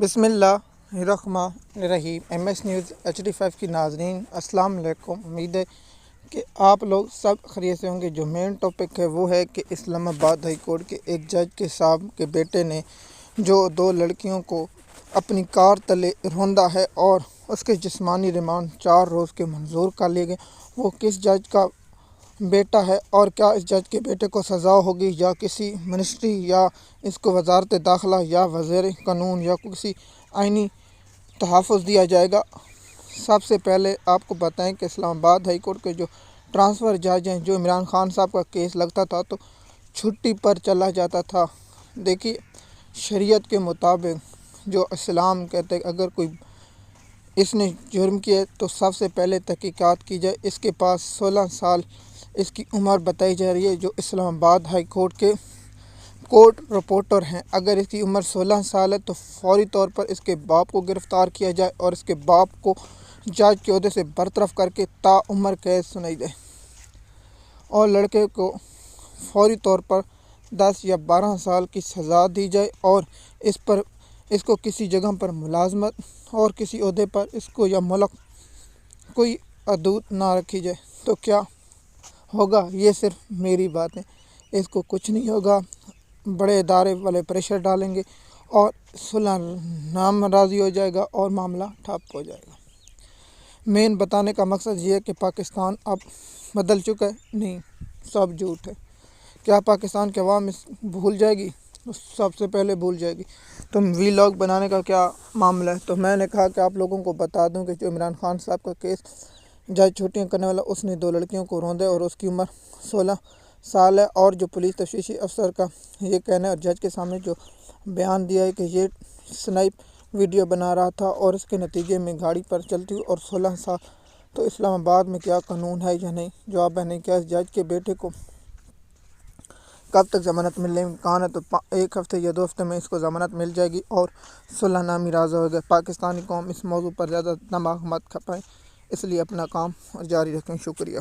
بسم اللہ الرحمن الرحیم۔ ایم ایس نیوز HD5 کی ناظرین السلام علیکم۔ امید ہے کہ آپ لوگ سب خیریت سے ہوں گے۔ جو مین ٹاپک ہے وہ ہے کہ اسلام آباد ہائی کورٹ کے ایک جج کے صاحب کے بیٹے نے جو 2 لڑکیوں کو اپنی کار تلے روندا ہے اور اس کے جسمانی ریمانڈ 4 روز کے منظور کر لیے گئے، وہ کس جج کا بیٹا ہے اور کیا اس جج کے بیٹے کو سزا ہوگی یا کسی منسٹری یا اس کو وزارت داخلہ یا وزیر قانون یا کسی آئینی تحفظ دیا جائے گا۔ سب سے پہلے آپ کو بتائیں کہ اسلام آباد ہائی کورٹ کے جو ٹرانسفر جج ہیں، جو عمران خان صاحب کا کیس لگتا تھا تو چھٹی پر چلا جاتا تھا۔ دیکھیے، شریعت کے مطابق جو اسلام کہتے ہیں اگر کوئی اس نے جرم کیا تو سب سے پہلے تحقیقات کی جائے۔ اس کے پاس 16 سال اس کی عمر بتائی جا رہی ہے، جو اسلام آباد ہائی کورٹ کے کورٹ رپورٹر ہیں۔ اگر اس کی عمر 16 سال ہے تو فوری طور پر اس کے باپ کو گرفتار کیا جائے اور اس کے باپ کو جج کے عہدے سے برطرف کر کے تاعمر قید سنائی جائے اور لڑکے کو فوری طور پر 10 یا 12 سال کی سزا دی جائے اور اس کو کسی جگہ پر ملازمت اور کسی عہدے پر اس کو یا ملک کوئی حدود نہ رکھی جائے۔ تو کیا ہوگا؟ یہ صرف میری بات ہے، اس کو کچھ نہیں ہوگا۔ بڑے ادارے والے پریشر ڈالیں گے اور صلح نامراضی ہو جائے گا اور معاملہ ٹھپ ہو جائے گا۔ مین بتانے کا مقصد یہ ہے کہ پاکستان اب بدل چکا ہے؟ نہیں، سب جھوٹ ہے۔ کیا پاکستان کے عوام بھول جائے گی؟ سب سے پہلے بھول جائے گی۔ تو ویلاگ بنانے کا کیا معاملہ ہے؟ تو میں نے کہا کہ آپ لوگوں کو بتا دوں کہ جو عمران خان صاحب کا کیس جج چھٹیاں کرنے والا، اس نے 2 لڑکیوں کو روندا ہے اور اس کی عمر 16 سال ہے، اور جو پولیس تفتیشی افسر کا یہ کہنا ہے اور جج کے سامنے جو بیان دیا ہے کہ یہ سنائپ ویڈیو بنا رہا تھا اور اس کے نتیجے میں گاڑی پر چلتی ہوئی اور 16 سال۔ تو اسلام آباد میں کیا قانون ہے یا نہیں؟ جواب ہے نہیں۔ کیا اس جج کے بیٹے کو کب تک ضمانت ملنے میں امکان ہے؟ تو 1 ہفتے یا 2 ہفتے میں اس کو ضمانت مل جائے گی اور صلح نامی راضی ہو گئے۔ پاکستانی قوم اس موضوع پر زیادہ دماغ مت کھپائیں، اس لیے اپنا کام جاری رکھیں۔ شکریہ۔